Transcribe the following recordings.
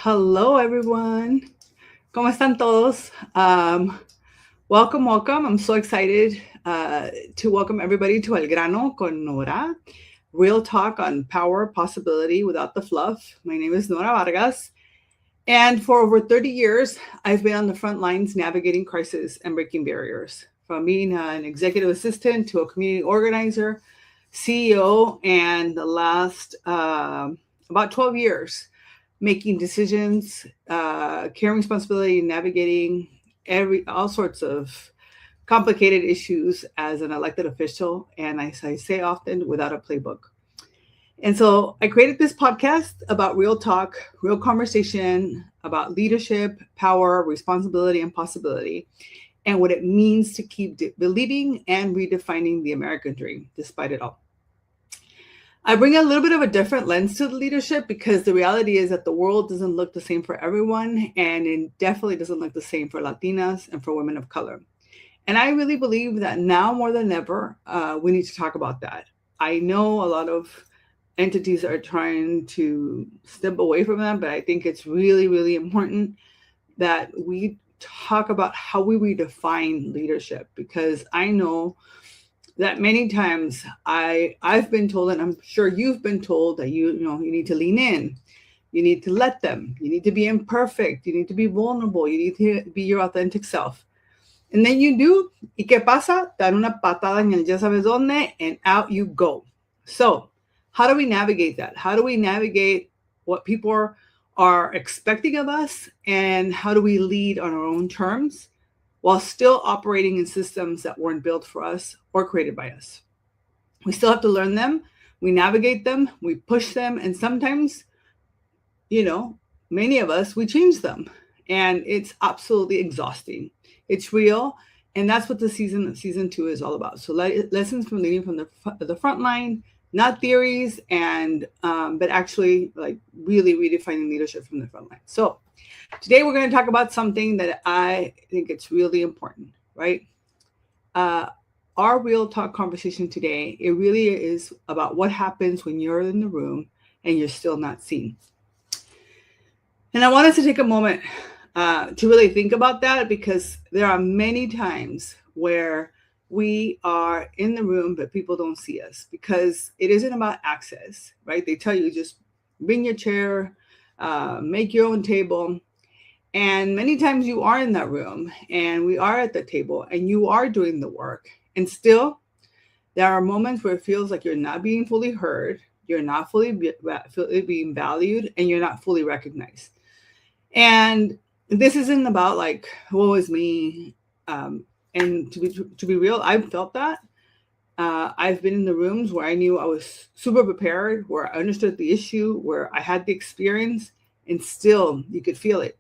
Hello, everyone. ¿Cómo están todos? Welcome. I'm so excited to welcome everybody to El Grano con Nora. Real talk on power, possibility without the fluff. My name is Nora Vargas. And for over 30 years, I've been on the front lines navigating crisis and breaking barriers. From being an executive assistant to a community organizer, CEO, and the last about 12 years, making decisions, carrying responsibility, navigating all sorts of complicated issues as an elected official, and as I say often, without a playbook. And so I created this podcast about real talk, real conversation about leadership, power, responsibility, and possibility, and what it means to keep believing and redefining the American dream despite it all. I bring a little bit of a different lens to the leadership because the reality is that the world doesn't look the same for everyone, and it definitely doesn't look the same for Latinas and for women of color. And I really believe that now more than ever, we need to talk about that. I know a lot of entities are trying to step away from that, but I think it's really, really important that we talk about how we redefine leadership, because I know that many times I've been told, and I'm sure you've been told, that you need to lean in, you need to let them, you need to be imperfect, you need to be vulnerable, you need to be your authentic self. And then you do, ¿y qué pasa? Dan una patada en el ya sabes dónde, and out you go. So how do we navigate that? How do we navigate what people are expecting of us, and how do we lead on our own terms while still operating in systems that weren't built for us or created by us? We still have to learn them. We navigate them, we push them, and sometimes, many of us, we change them. And it's absolutely exhausting. It's real. And that's what the season 2 is all about. So lessons from leading from the front line, not theories, and but actually like really redefining leadership from the front line. So today we're going to talk about something that I think it's really important, right? Our real talk conversation today, it really is about what happens when you're in the room and you're still not seen. And I want us to take a moment to really think about that, because there are many times where we are in the room, but people don't see us, because it isn't about access, right? They tell you just bring your chair, make your own table. And many times you are in that room and we are at the table and you are doing the work. And still, there are moments where it feels like you're not being fully heard, you're not fully being valued, and you're not fully recognized. And this isn't about like, woe is me. And to be real, I've felt that. I've been in the rooms where I knew I was super prepared, where I understood the issue, where I had the experience, and still you could feel it.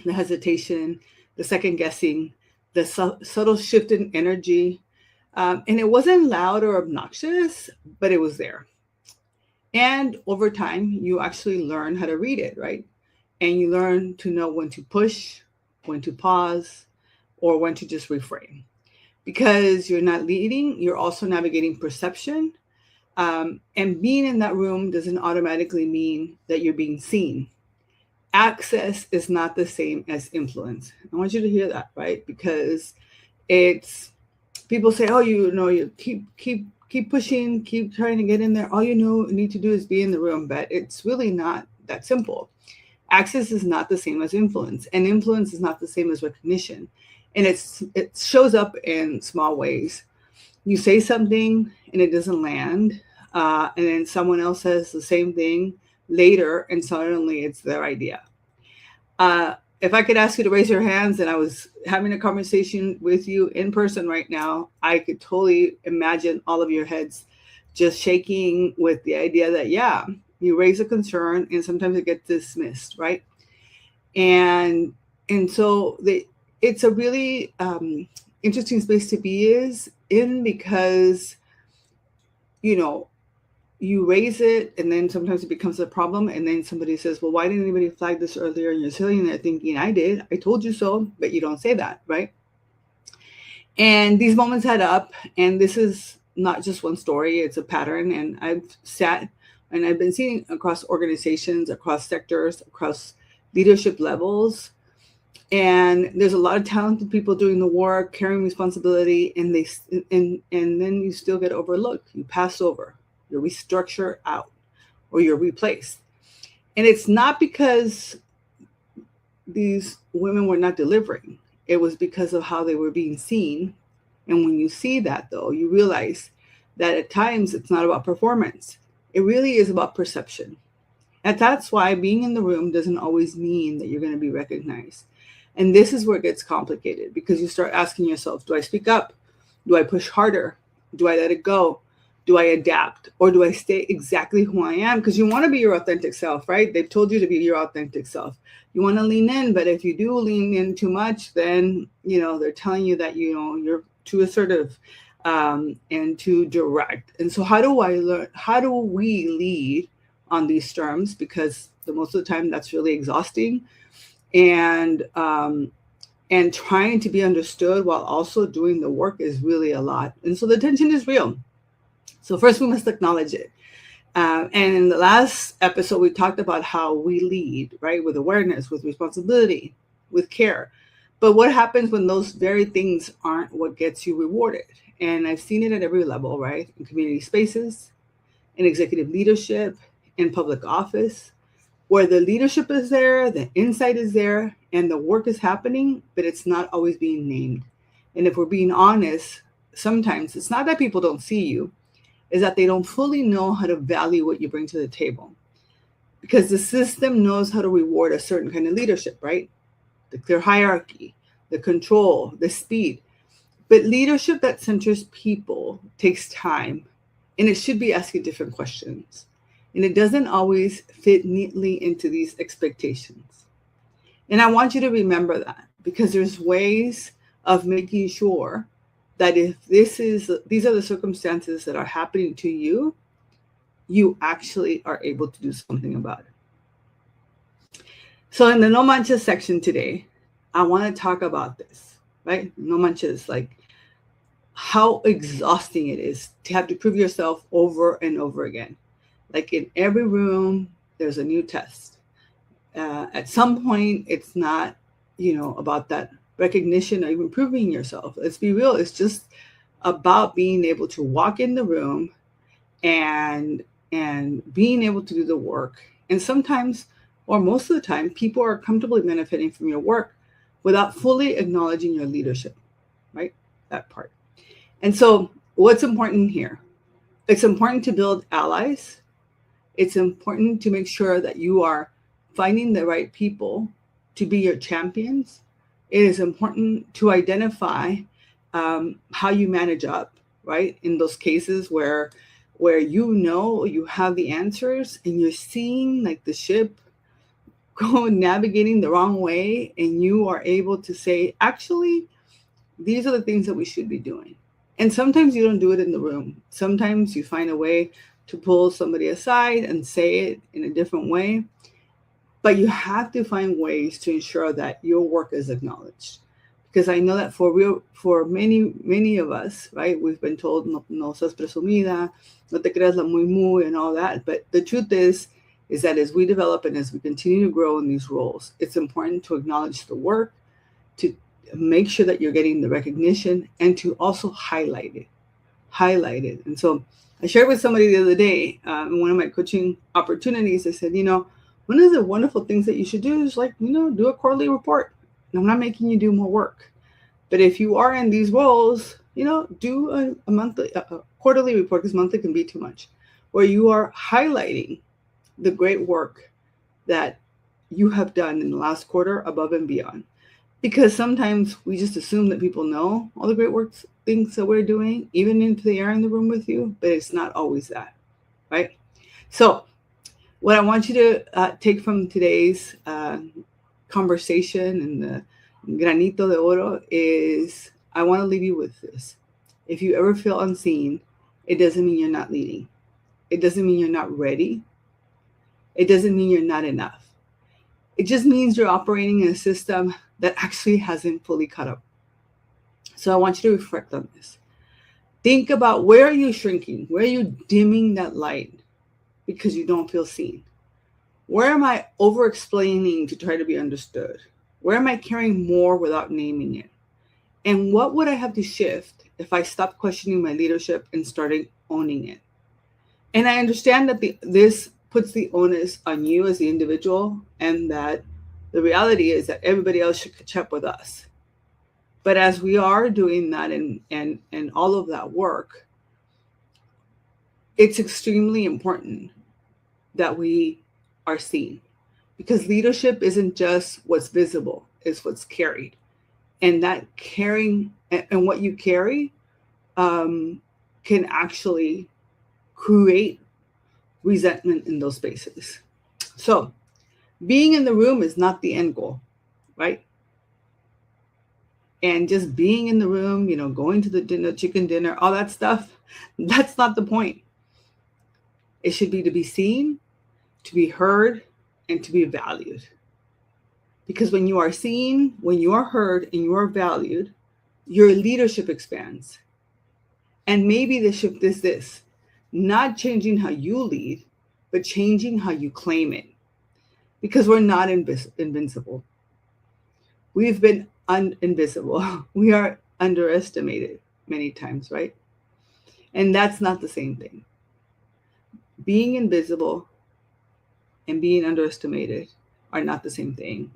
The hesitation, the second guessing, the subtle shift in energy. And it wasn't loud or obnoxious, but it was there. And over time, you actually learn how to read it, right? And you learn to know when to push, when to pause, or when to just reframe. Because you're not leading, you're also navigating perception. And being in that room doesn't automatically mean that you're being seen. Access is not the same as influence. I want you to hear that, right? Because it's, people say, oh, you keep pushing, keep trying to get in there. All you need to do is be in the room, but it's really not that simple. Access is not the same as influence, and influence is not the same as recognition. And it shows up in small ways. You say something and it doesn't land, and then someone else says the same thing later, and suddenly it's their idea. If I could ask you to raise your hands and I was having a conversation with you in person right now, I could totally imagine all of your heads just shaking with the idea that, yeah, you raise a concern and sometimes it gets dismissed, right? And so it's a really interesting space to be in, because, you raise it and then sometimes it becomes a problem. And then somebody says, well, why didn't anybody flag this earlier? And you're sitting there thinking, I did, I told you so, but you don't say that, right? And these moments add up. And this is not just one story, it's a pattern. And I've sat and I've been seeing across organizations, across sectors, across leadership levels. And there's a lot of talented people doing the work, carrying responsibility, and then you still get overlooked. You pass over, you restructure out, or you're replaced. And it's not because these women were not delivering. It was because of how they were being seen. And when you see that, though, you realize that at times it's not about performance. It really is about perception. And that's why being in the room doesn't always mean that you're going to be recognized. And this is where it gets complicated, because you start asking yourself, do I speak up? Do I push harder? Do I let it go? Do I adapt? Or do I stay exactly who I am? Because you want to be your authentic self, right? They've told you to be your authentic self. You want to lean in, but if you do lean in too much, then, they're telling you that, you're too assertive and too direct. And so how do we lead on these terms? Because most of the time that's really exhausting. And trying to be understood while also doing the work is really a lot. And so the tension is real. So first we must acknowledge it. And in the last episode, we talked about how we lead, right? With awareness, with responsibility, with care. But what happens when those very things aren't what gets you rewarded? And I've seen it at every level, right? In community spaces, in executive leadership, in public office, where the leadership is there, the insight is there, and the work is happening, but it's not always being named. And if we're being honest, sometimes it's not that people don't see you, is that they don't fully know how to value what you bring to the table. Because the system knows how to reward a certain kind of leadership, right? The clear hierarchy, the control, the speed. But leadership that centers people takes time, and it should be asking different questions. And it doesn't always fit neatly into these expectations. And I want you to remember that, because there's ways of making sure that if these are the circumstances that are happening to you, you actually are able to do something about it. So in the No Manches section today, I want to talk about this, right? No Manches, like how exhausting it is to have to prove yourself over and over again. Like in every room, there's a new test. At some point, it's not, about that recognition or even proving yourself. Let's be real. It's just about being able to walk in the room and being able to do the work. And sometimes, or most of the time, people are comfortably benefiting from your work without fully acknowledging your leadership, right? That part. And so what's important here? It's important to build allies. It's important to make sure that you are finding the right people to be your champions. It is important to identify how you manage up, right? In those cases where you have the answers and you're seeing like the ship navigating the wrong way, and you are able to say, actually, these are the things that we should be doing. And sometimes you don't do it in the room. Sometimes you find a way to pull somebody aside and say it in a different way. But you have to find ways to ensure that your work is acknowledged. Because I know that for many of us, right, we've been told, no seas presumida, no te creas la muy, and all that. But the truth is that as we develop and as we continue to grow in these roles, it's important to acknowledge the work, to make sure that you're getting the recognition, and to also highlight it. And so I shared with somebody the other day in one of my coaching opportunities. I said, one of the wonderful things that you should do is do a quarterly report. And I'm not making you do more work, but if you are in these roles, do a quarterly report, because monthly can be too much, where you are highlighting the great work that you have done in the last quarter above and beyond. Because sometimes we just assume that people know all the great work things that we're doing, even if they are in the room with you, but it's not always that, right? So what I want you to take from today's conversation and the granito de oro is, I want to leave you with this. If you ever feel unseen, it doesn't mean you're not leading. It doesn't mean you're not ready. It doesn't mean you're not enough. It just means you're operating in a system that actually hasn't fully caught up. So I want you to reflect on this. Think about, where are you shrinking? Where are you dimming that light because you don't feel seen? Where am I over explaining to try to be understood? Where am I caring more without naming it? And what would I have to shift if I stopped questioning my leadership and started owning it? And I understand that this puts the onus on you as the individual, and that the reality is that everybody else should catch up with us. But as we are doing that and all of that work, it's extremely important that we are seen, because leadership isn't just what's visible, it's what's carried. And that caring and what you carry can actually create resentment in those spaces. So being in the room is not the end goal, right? And just being in the room, going to the dinner, chicken dinner, all that stuff, that's not the point. It should be to be seen, to be heard, and to be valued. Because when you are seen, when you are heard, and you are valued, your leadership expands. And maybe the shift is this: not changing how you lead, but changing how you claim it. Because we're not invincible. We've been invisible. We are underestimated many times, right? And that's not the same thing. Being invisible and being underestimated are not the same thing.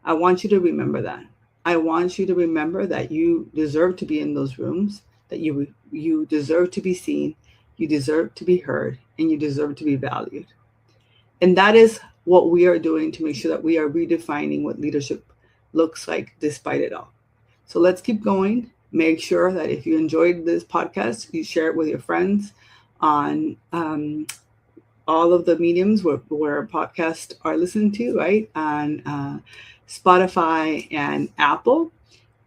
I want you to remember that. I want you to remember that you deserve to be in those rooms, that you deserve to be seen, you deserve to be heard, and you deserve to be valued. And that is what we are doing to make sure that we are redefining what leadership looks like despite it all. So let's keep going. Make sure that if you enjoyed this podcast, you share it with your friends on all of the mediums where podcasts are listened to, right? On Spotify and Apple.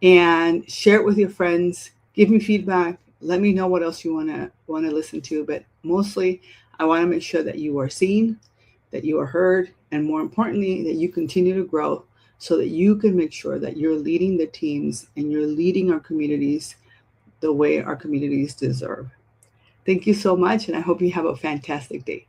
And share it with your friends. Give me feedback. Let me know what else you want to listen to. But mostly, I want to make sure that you are seen, that you are heard, and more importantly, that you continue to grow so that you can make sure that you're leading the teams and you're leading our communities the way our communities deserve. Thank you so much, and I hope you have a fantastic day.